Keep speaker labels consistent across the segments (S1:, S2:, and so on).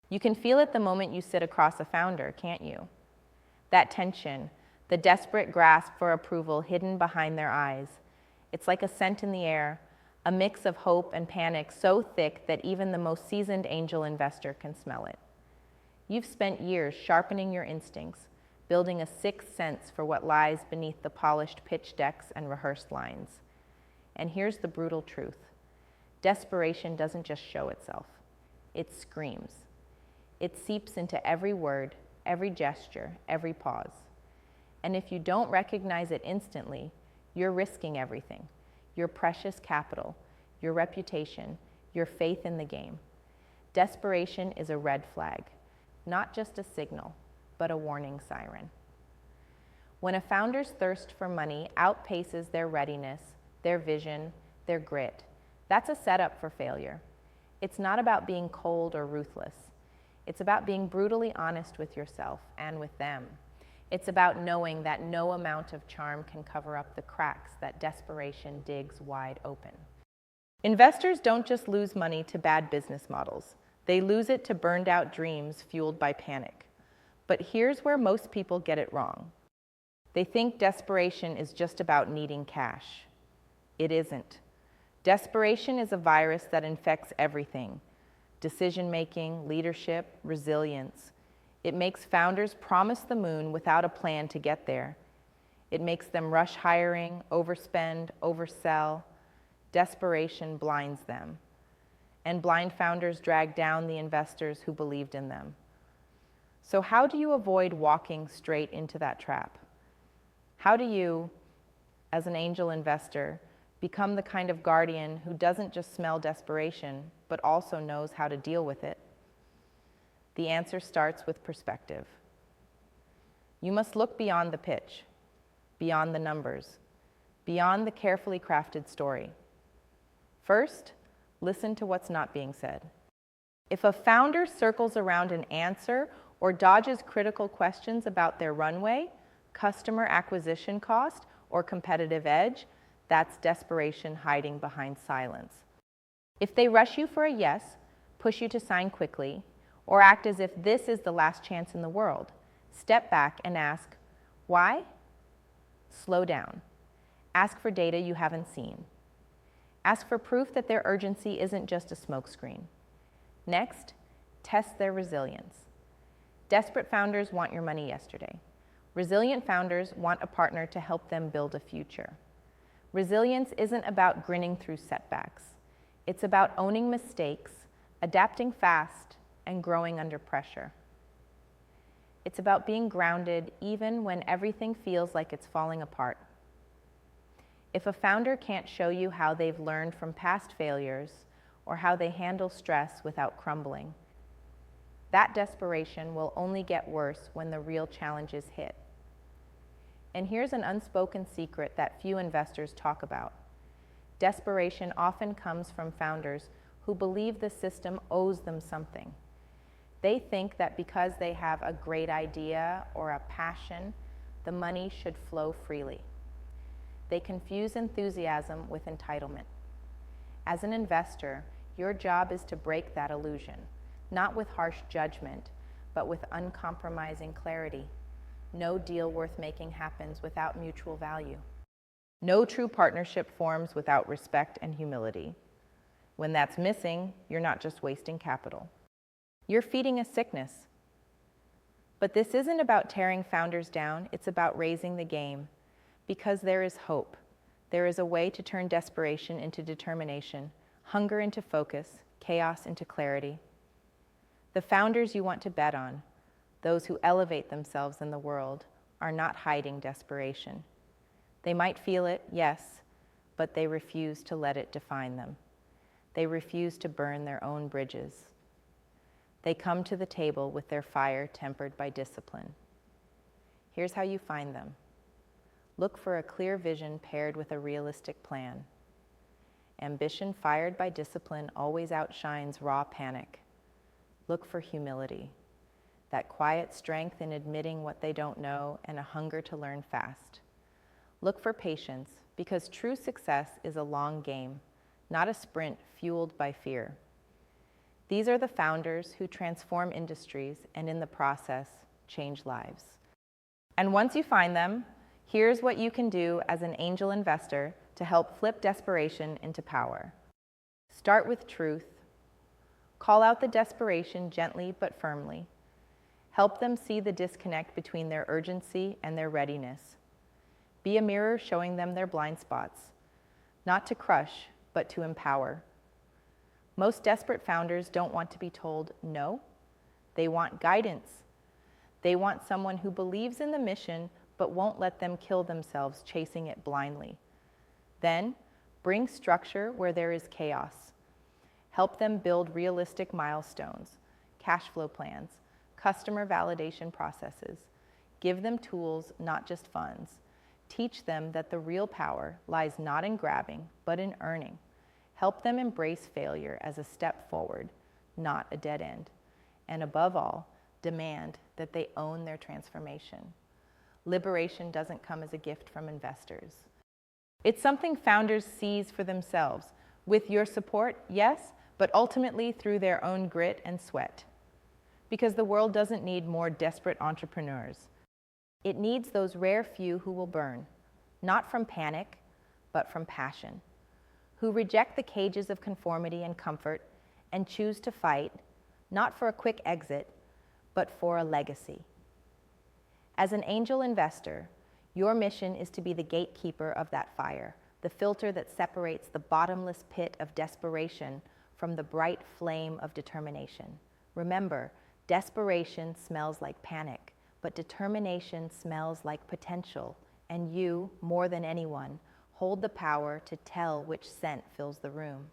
S1: You can feel it the moment you sit across a founder, can't you? That tension, the desperate grasp for approval hidden behind their eyes. It's like a scent in the air, a mix of hope and panic so thick that even the most seasoned angel investor can smell it. You've spent years sharpening your instincts, building a sixth sense for what lies beneath the polished pitch decks and rehearsed lines. And here's the brutal truth. Desperation doesn't just show itself. It screams. It seeps into every word, every gesture, every pause. And if you don't recognize it instantly, you're risking everything. Your precious capital, your reputation, your faith in the game. Desperation is a red flag, not just a signal, but a warning siren. When a founder's thirst for money outpaces their readiness, their vision, their grit, that's a setup for failure. It's not about being cold or ruthless. It's about being brutally honest with yourself and with them. It's about knowing that no amount of charm can cover up the cracks that desperation digs wide open. Investors don't just lose money to bad business models. They lose it to burned out dreams fueled by panic. But here's where most people get it wrong. They think desperation is just about needing cash. It isn't. Desperation is a virus that infects everything: decision-making, leadership, resilience. It makes founders promise the moon without a plan to get there. It makes them rush hiring, overspend, oversell. Desperation blinds them. And blind founders drag down the investors who believed in them. So how do you avoid walking straight into that trap? How do you, as an angel investor, become the kind of guardian who doesn't just smell desperation, but also knows how to deal with it? The answer starts with perspective. You must look beyond the pitch, beyond the numbers, beyond the carefully crafted story. First, listen to what's not being said. If a founder circles around an answer or dodges critical questions about their runway, customer acquisition cost, or competitive edge, that's desperation hiding behind silence. If they rush you for a yes, push you to sign quickly, or act as if this is the last chance in the world, step back and ask, why? Slow down. Ask for data you haven't seen. Ask for proof that their urgency isn't just a smokescreen. Next, test their resilience. Desperate founders want your money yesterday. Resilient founders want a partner to help them build a future. Resilience isn't about grinning through setbacks. It's about owning mistakes, adapting fast, and growing under pressure. It's about being grounded even when everything feels like it's falling apart. If a founder can't show you how they've learned from past failures or how they handle stress without crumbling, that desperation will only get worse when the real challenges hit. And here's an unspoken secret that few investors talk about. Desperation often comes from founders who believe the system owes them something. They think that because they have a great idea or a passion, the money should flow freely. They confuse enthusiasm with entitlement. As an investor, your job is to break that illusion, not with harsh judgment, but with uncompromising clarity. No deal worth making happens without mutual value. No true partnership forms without respect and humility. When that's missing, you're not just wasting capital. You're feeding a sickness. But this isn't about tearing founders down, it's about raising the game. Because there is hope. There is a way to turn desperation into determination, hunger into focus, chaos into clarity. The founders you want to bet on, those who elevate themselves in the world, are not hiding desperation. They might feel it, yes, but they refuse to let it define them. They refuse to burn their own bridges. They come to the table with their fire tempered by discipline. Here's how you find them. Look for a clear vision paired with a realistic plan. Ambition fired by discipline always outshines raw panic. Look for humility, that quiet strength in admitting what they don't know and a hunger to learn fast. Look for patience, because true success is a long game, not a sprint fueled by fear. These are the founders who transform industries and in the process, change lives. And once you find them, here's what you can do as an angel investor to help flip desperation into power. Start with truth. Call out the desperation gently but firmly. Help them see the disconnect between their urgency and their readiness. Be a mirror showing them their blind spots, not to crush, but to empower. Most desperate founders don't want to be told no. They want guidance. They want someone who believes in the mission but won't let them kill themselves chasing it blindly. Then, bring structure where there is chaos. Help them build realistic milestones, cash flow plans, customer validation processes. Give them tools, not just funds. Teach them that the real power lies not in grabbing, but in earning. Help them embrace failure as a step forward, not a dead end. And above all, demand that they own their transformation. Liberation doesn't come as a gift from investors. It's something founders seize for themselves, with your support, yes, but ultimately through their own grit and sweat. Because the world doesn't need more desperate entrepreneurs. It needs those rare few who will burn, not from panic, but from passion, who reject the cages of conformity and comfort and choose to fight, not for a quick exit, but for a legacy. As an angel investor, your mission is to be the gatekeeper of that fire, the filter that separates the bottomless pit of desperation from the bright flame of determination. Remember, desperation smells like panic, but determination smells like potential, and you, more than anyone, hold the power to tell which scent fills the room.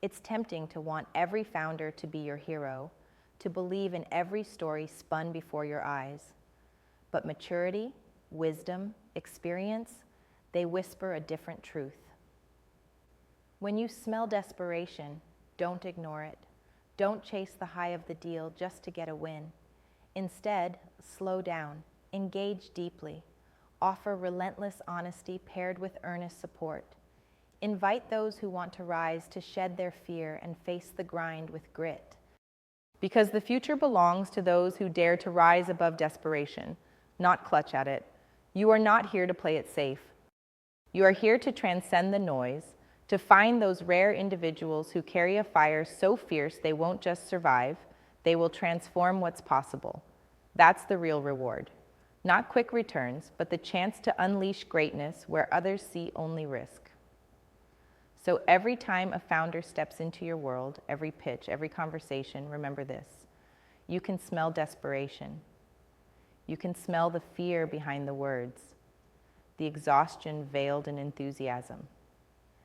S1: It's tempting to want every founder to be your hero, to believe in every story spun before your eyes. But maturity, wisdom, experience, they whisper a different truth. When you smell desperation, don't ignore it. Don't chase the high of the deal just to get a win. Instead, slow down, engage deeply, offer relentless honesty paired with earnest support. Invite those who want to rise to shed their fear and face the grind with grit. Because the future belongs to those who dare to rise above desperation, not clutch at it. You are not here to play it safe. You are here to transcend the noise, to find those rare individuals who carry a fire so fierce they won't just survive, they will transform what's possible. That's the real reward. Not quick returns, but the chance to unleash greatness where others see only risk. So every time a founder steps into your world, every pitch, every conversation, remember this. You can smell desperation. You can smell the fear behind the words, the exhaustion veiled in enthusiasm.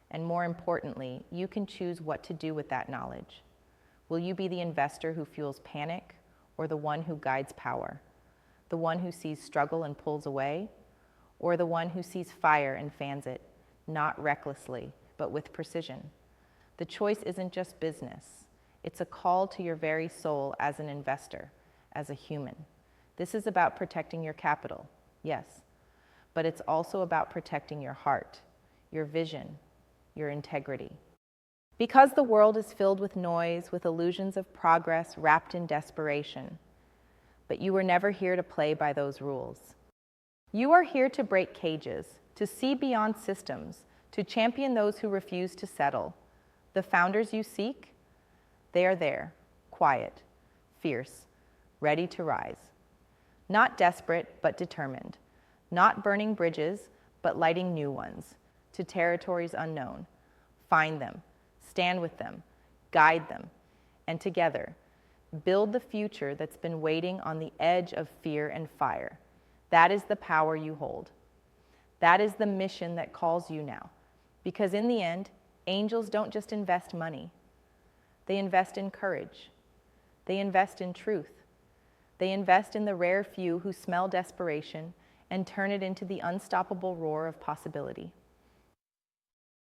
S1: And more importantly, you can choose what to do with that knowledge. Will you be the investor who fuels panic or the one who guides power? The one who sees struggle and pulls away, or the one who sees fire and fans it, not recklessly, but with precision? The choice isn't just business. It's a call to your very soul as an investor, as a human. This is about protecting your capital, yes, but it's also about protecting your heart, your vision, your integrity. Because the world is filled with noise, with illusions of progress wrapped in desperation, but you were never here to play by those rules. You are here to break cages, to see beyond systems, to champion those who refuse to settle. The founders you seek, they are there, quiet, fierce, ready to rise. Not desperate, but determined. Not burning bridges, but lighting new ones, to territories unknown. Find them, stand with them, guide them, and together, build the future that's been waiting on the edge of fear and fire. That is the power you hold. That is the mission that calls you now. Because in the end, angels don't just invest money. They invest in courage. They invest in truth. They invest in the rare few who smell desperation and turn it into the unstoppable roar of possibility.